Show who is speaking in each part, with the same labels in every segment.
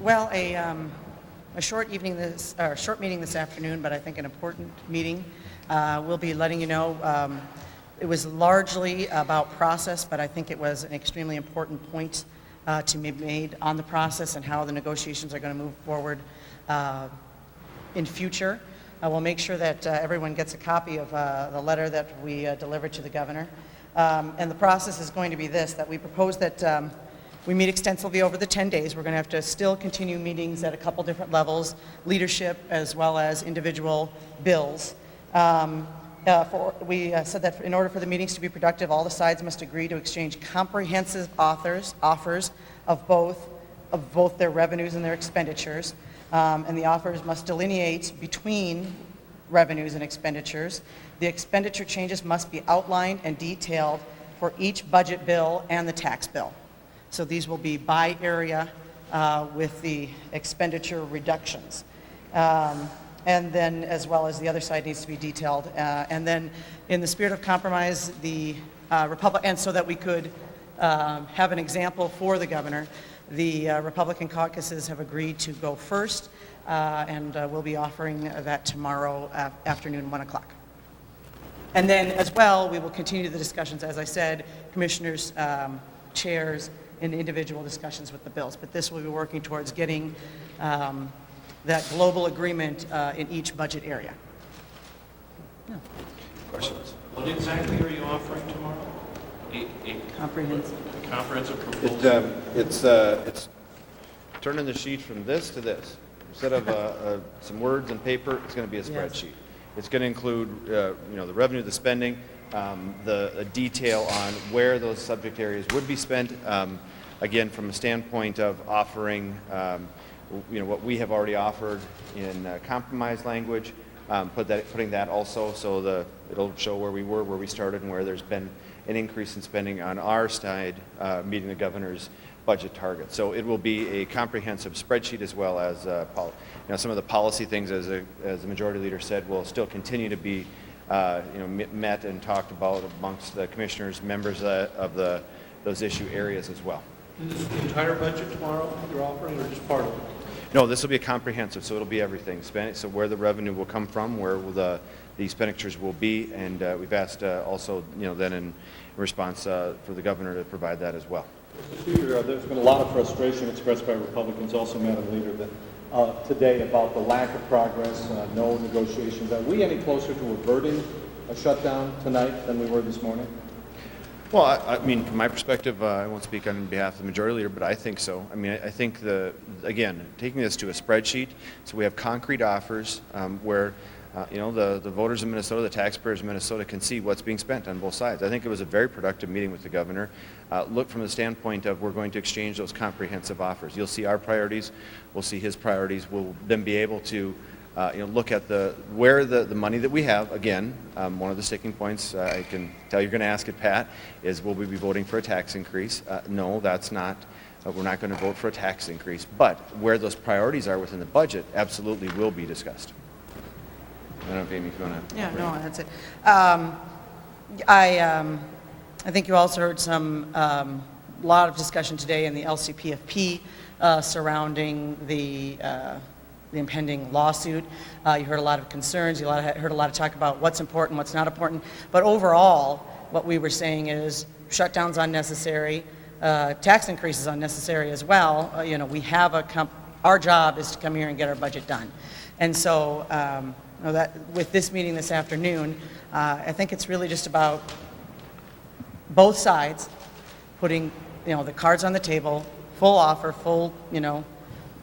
Speaker 1: Well, a short meeting this afternoon, but I think an important meeting. We'll be letting you know. It was largely about process, but I think it was an extremely important point to be made on the process and how the negotiations are going to move forward in future. We'll make sure that everyone gets a copy of the letter that we delivered to the governor. And the process is going to be this, that we propose that we meet extensively over the 10 days. We're going to have to still continue meetings at a couple different levels, leadership as well as individual bills. We said that in order for the meetings to be productive, all the sides must agree to exchange comprehensive offers of both their revenues and their expenditures. And the offers must delineate between revenues and expenditures. The expenditure changes must be outlined and detailed for each budget bill and the tax bill. So these will be by area with the expenditure reductions. And then as well as the other side needs to be detailed. And then in the spirit of compromise, the and so that we could have an example for the governor, the Republican caucuses have agreed to go first, and we'll be offering that tomorrow afternoon, 1 o'clock. And then as well, we will continue the discussions, as I said, commissioners, chairs, in individual discussions with the bills. But this will be working towards getting that global agreement in each budget area. Yeah.
Speaker 2: Questions?
Speaker 3: What exactly are you offering tomorrow? A comprehensive proposal?
Speaker 2: It's turning the sheet from this to this. Instead of some words and paper, it's going to be a spreadsheet. Yes. It's going to include the revenue, the spending, the detail on where those subject areas would be spent. Again, from a standpoint of offering, what we have already offered in compromise language, putting that also so it'll show where we were, where we started, and where there's been an increase in spending on our side, meeting the governor's budget target. So it will be a comprehensive spreadsheet as well as some of the policy things, as the majority leader said, will still continue to be met and talked about amongst the commissioners, members of those issue areas as well.
Speaker 3: Is this the entire budget tomorrow you're offering, or just part of it?
Speaker 2: No, this will be a comprehensive, so it'll be everything. So where the revenue will come from, where will the expenditures will be, and we've asked also, then in response for the governor to provide that as well.
Speaker 4: Mr. Speaker, there's been a lot of frustration expressed by Republicans, also, Madam Leader, that today about the lack of progress, no negotiations. Are we any closer to averting a shutdown tonight than we were this morning?
Speaker 2: Well, I mean, from my perspective, I won't speak on behalf of the majority leader, but I think so. I mean, I think again, taking this to a spreadsheet, so we have concrete offers where the voters in Minnesota, the taxpayers in Minnesota can see what's being spent on both sides. I think it was a very productive meeting with the governor. Look from the standpoint of we're going to exchange those comprehensive offers. You'll see our priorities, we'll see his priorities. We'll then be able to look at where the money that we have. Again, one of the sticking points, I can tell you're going to ask it, Pat, is will we be voting for a tax increase? No, that's not. We're not going to vote for a tax increase. But where those priorities are within the budget absolutely will be discussed. I don't know if Amy, if you want to.
Speaker 1: Yeah, no, that's it. I think you also heard some lot of discussion today in the LCPFP surrounding the impending lawsuit. You heard a lot of concerns. You heard a lot of talk about what's important, what's not important. But overall, what we were saying is shutdowns unnecessary, tax increases unnecessary as well. We have our job is to come here and get our budget done. And so that with this meeting this afternoon, I think it's really just about both sides putting the cards on the table, full offer,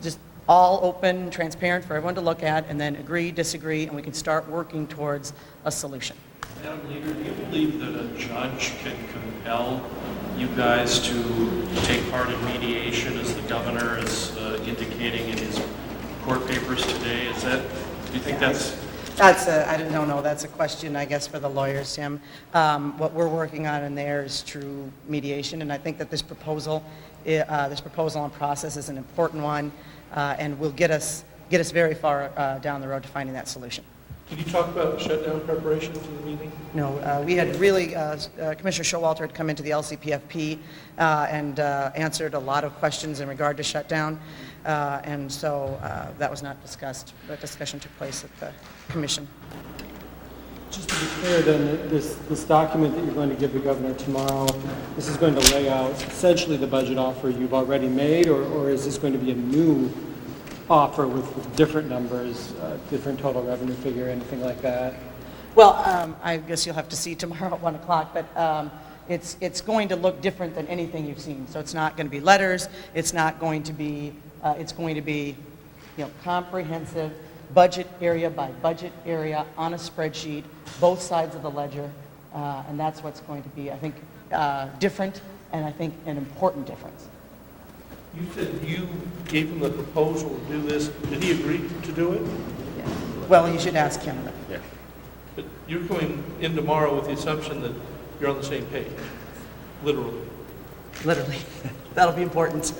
Speaker 1: just all open, transparent for everyone to look at, and then agree, disagree, and we can start working towards a solution.
Speaker 3: Madam Leader, do you believe that a judge can compel you guys to take part in mediation, as the governor is indicating in his court papers today? Do you think that's...
Speaker 1: I don't know. That's a question, I guess, for the lawyers, Tim. What we're working on in there is true mediation, and I think that this proposal and process is an important one, and will get us very far down the road to finding that solution.
Speaker 5: Did you talk about shutdown preparations in the meeting?
Speaker 1: No, we had really, Commissioner Showalter had come into the LCPFP and answered a lot of questions in regard to shutdown, and so that was not discussed. That discussion took place at the commission.
Speaker 6: Just to be clear, then, this document that you're going to give the governor tomorrow, this is going to lay out essentially the budget offer you've already made, or is this going to be a new offer with different numbers, different total revenue figure, anything like that?
Speaker 1: Well, I guess you'll have to see tomorrow at 1 o'clock, but it's going to look different than anything you've seen. So it's not going to be letters. It's not going to be, it's going to be, comprehensive, budget area by budget area on a spreadsheet, both sides of the ledger, and that's what's going to be, I think, different, and I think an important difference.
Speaker 5: You said you gave him the proposal to do this. Did he agree to do it?
Speaker 1: Yeah. Well, you should ask him.
Speaker 2: Yeah.
Speaker 5: But you're going in tomorrow with the assumption that you're on the same page, literally.
Speaker 1: Literally. That'll be important.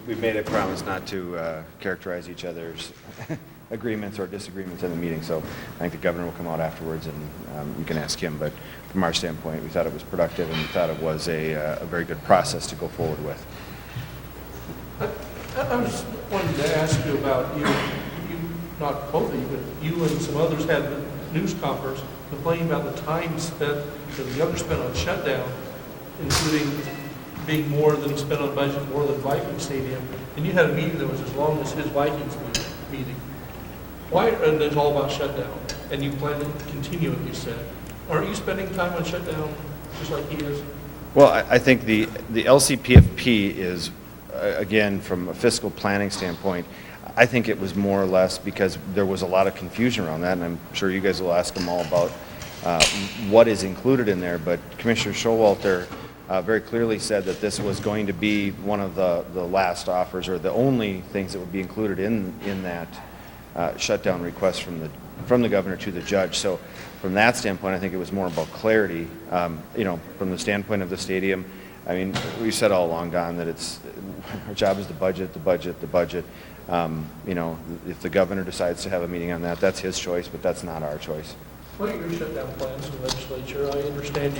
Speaker 2: We've made a promise not to characterize each other's agreements or disagreements in the meeting, so I think the governor will come out afterwards and you can ask him, but from our standpoint, we thought it was productive and we thought it was a very good process to go forward with.
Speaker 5: I was wanting to ask you about you, not both of you, but you and some others had news conference complaining about the time spent, that the governor spent on shutdown, including being more than spent on budget, more than Viking Stadium. And you had a meeting that was as long as his Vikings meeting. Why, and it's all about shutdown, and you plan to continue it, you said. Aren't you spending time on shutdown just like he is?
Speaker 2: Well, I think the LCPFP is, again, from a fiscal planning standpoint, I think it was more or less because there was a lot of confusion around that, and I'm sure you guys will ask them all about what is included in there, but Commissioner Showalter very clearly said that this was going to be one of the last offers or the only things that would be included in that shutdown request from the governor to the judge. So from that standpoint, I think it was more about clarity. From the standpoint of the stadium, I mean, we've said all along, Don, that our job is the budget. If the governor decides to have a meeting on that, that's his choice, but that's not our choice.
Speaker 5: What are your shutdown plans in the legislature? I understand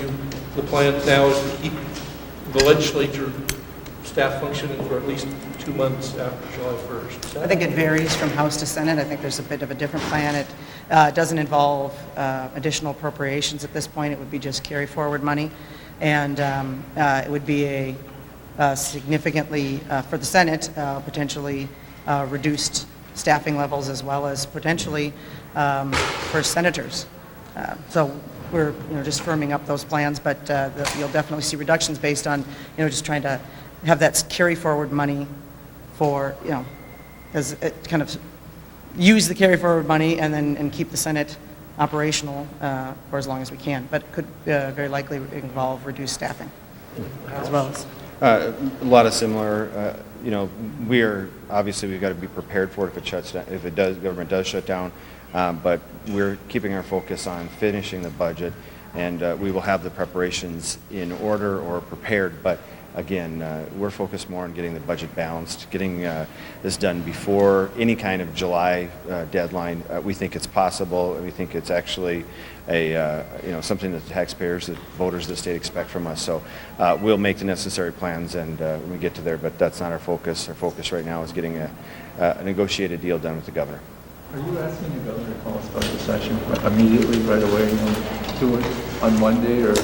Speaker 5: the plan now is to keep the legislature staff functioning for at least 2 months after July 1st.
Speaker 1: I think it varies from House to Senate. I think there's a bit of a different plan. It doesn't involve additional appropriations at this point. It would be just carry forward money. And it would be a significantly, for the Senate, potentially reduced staffing levels as well as potentially for senators. So we're just firming up those plans, but you'll definitely see reductions based on just trying to have that carry forward money for as it kind of use the carry forward money and keep the Senate operational for as long as we can, but could very likely involve reduced staffing as well as.
Speaker 2: A lot of similar, we've got to be prepared for it if it shuts down, if it does, government does shut down, but we're keeping our focus on finishing the budget, and we will have the preparations in order or prepared, but again, we're focused more on getting the budget balanced, getting this done before any kind of July deadline. We think it's possible. We think it's actually something that the taxpayers, that voters of the state expect from us. So we'll make the necessary plans and when we get to there, but that's not our focus. Our focus right now is getting a negotiated deal done with the governor.
Speaker 7: Are you asking the governor to call a special session immediately, right away, do it on Monday, or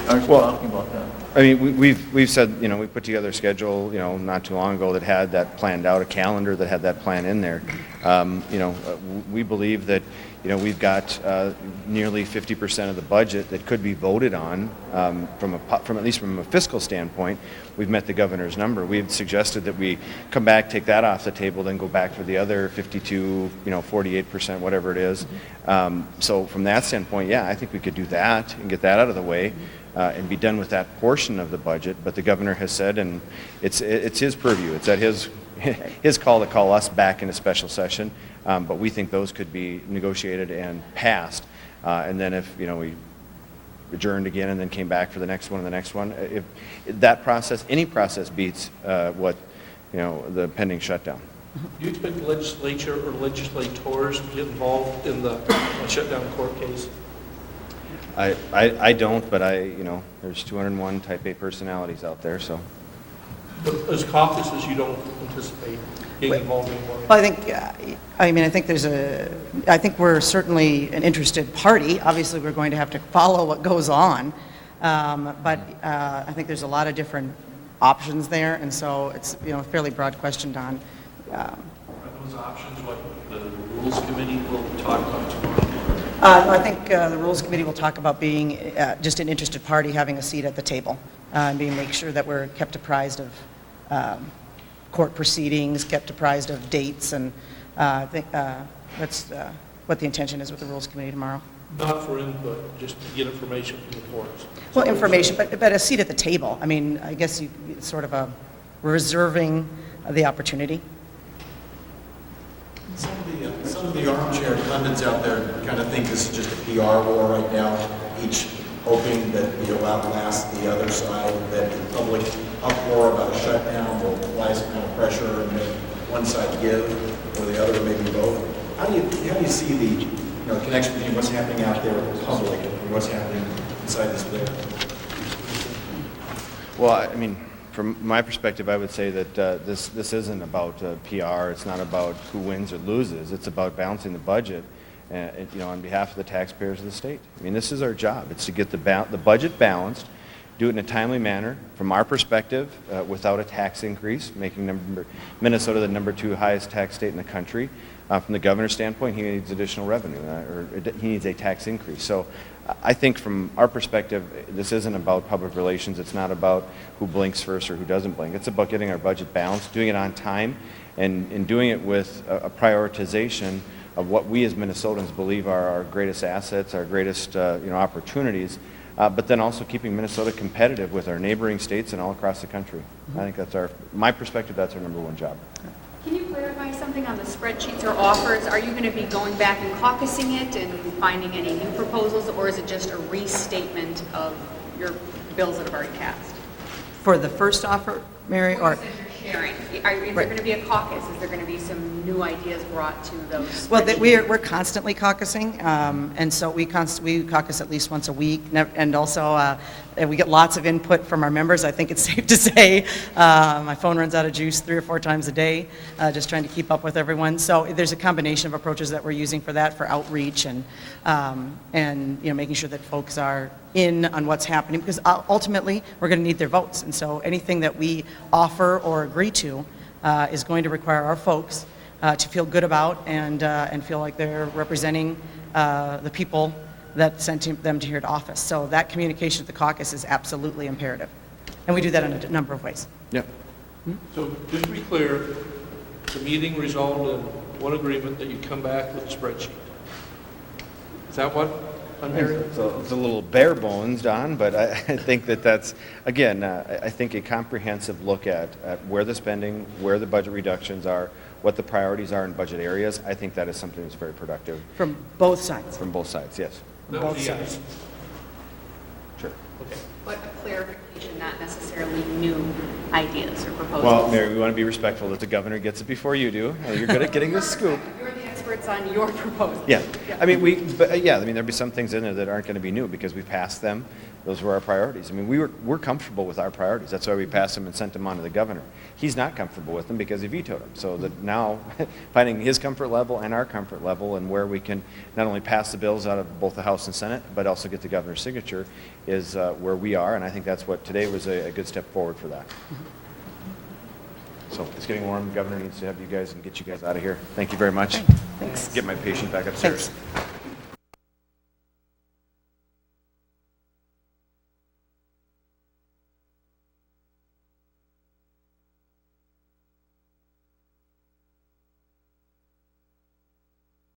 Speaker 7: aren't you talking about that?
Speaker 2: I mean, we've said, we put together a schedule, not too long ago that had that planned out, a calendar that had that plan in there. We believe that, we've got nearly 50% of the budget that could be voted on from at least from a fiscal standpoint. We've met the governor's number. We've suggested that we come back, take that off the table, then go back for the other 52, 48%, whatever it is. So from that standpoint, yeah, I think we could do that and get that out of the way. And be done with that portion of the budget, but the governor has said, and it's his purview, it's at his call to call us back in a special session, but we think those could be negotiated and passed, and then if we adjourned again and then came back for the next one and the next one, if that process, any process beats what the pending shutdown.
Speaker 5: Do you expect the legislature or legislators to get involved in the shutdown court case?
Speaker 2: I don't, but there's 201 type A personalities out there, so.
Speaker 5: But as caucuses, you don't anticipate getting involved anymore?
Speaker 1: Well, I think we're certainly an interested party. Obviously, we're going to have to follow what goes on. But I think there's a lot of different options there, and so it's, a fairly broad question, Don.
Speaker 3: Are those options what the Rules Committee will talk about tomorrow?
Speaker 1: I think the Rules Committee will talk about being just an interested party, having a seat at the table, and make sure that we're kept apprised of court proceedings, kept apprised of dates, and I think that's what the intention is with the Rules Committee tomorrow.
Speaker 5: Not for input, just to get information from the courts.
Speaker 1: Well, information, but a seat at the table. I mean, I guess it's sort of a reserving the opportunity.
Speaker 8: Some of the armchair pundits out there kind of think this is just a PR war right now, each hoping that we'll outlast the other side, that the public uproar about a shutdown will apply some kind of pressure and make one side give or the other, maybe both. How do you see the connection between what's happening out there in the public and what's happening inside this building?
Speaker 2: Well, from my perspective, I would say that this isn't about PR. It's not about who wins or loses. It's about balancing the budget, on behalf of the taxpayers of the state. This is our job. It's to get the budget balanced, do it in a timely manner, from our perspective, without a tax increase, making Minnesota the number 2 highest tax state in the country. From the governor's standpoint, he needs additional revenue, or he needs a tax increase. So I think from our perspective, this isn't about public relations. It's not about who blinks first or who doesn't blink. It's about getting our budget balanced, doing it on time, and doing it with a prioritization of what we as Minnesotans believe are our greatest assets, our greatest opportunities, but then also keeping Minnesota competitive with our neighboring states and all across the country. I think my perspective, that's our number 1 job.
Speaker 9: Can you clarify something on the spreadsheets or offers? Are you going to be going back and caucusing it and finding any new proposals, or is it just a restatement of your bills that have already passed?
Speaker 1: For the first offer, Mary,
Speaker 9: Or is sharing? Is there going to be a caucus? Is there going to be some new ideas brought to those?
Speaker 1: Well, we're constantly caucusing, and so we caucus at least once a week, and also we get lots of input from our members. I think it's safe to say my phone runs out of juice 3 or 4 times a day, just trying to keep up with everyone. So there's a combination of approaches that we're using for that, for outreach, and making sure that folks are in on what's happening, because ultimately we're going to need their votes, and so anything that we offer or agree to is going to require our folks to feel good about and feel like they're representing the people that sent them to here to office. So that communication at the caucus is absolutely imperative, and we do that in a number of ways.
Speaker 2: Yep.
Speaker 5: So just to be clear, the meeting resolved in one agreement that you come back with a spreadsheet. Is that what I'm hearing?
Speaker 2: So it's a little bare bones, Don, but I think that's, again, I think a comprehensive look at where the spending, where the budget reductions are, what the priorities are in budget areas. I think that is something that's very productive.
Speaker 1: From both sides.
Speaker 2: From both sides, yes.
Speaker 5: That would be yes.
Speaker 2: Sure.
Speaker 5: Okay.
Speaker 9: But a clarification, not necessarily new ideas or proposals.
Speaker 2: Well, Mary, we want to be respectful that the governor gets it before you do. You're good at getting the scoop.
Speaker 9: You're the experts on your proposals.
Speaker 2: Yeah. There'll be some things in there that aren't going to be new because we passed them. Those were our priorities. We're comfortable with our priorities. That's why we passed them and sent them on to the governor. He's not comfortable with them because he vetoed them. So that now, finding his comfort level and our comfort level and where we can not only pass the bills out of both the House and Senate, but also get the governor's signature is where we are. And I think that's what today was a good step forward for that. So it's getting warm. The governor needs to have you guys and get you guys out of here. Thank you very much.
Speaker 1: Thanks.
Speaker 2: Get my patient back upstairs.
Speaker 1: Thanks.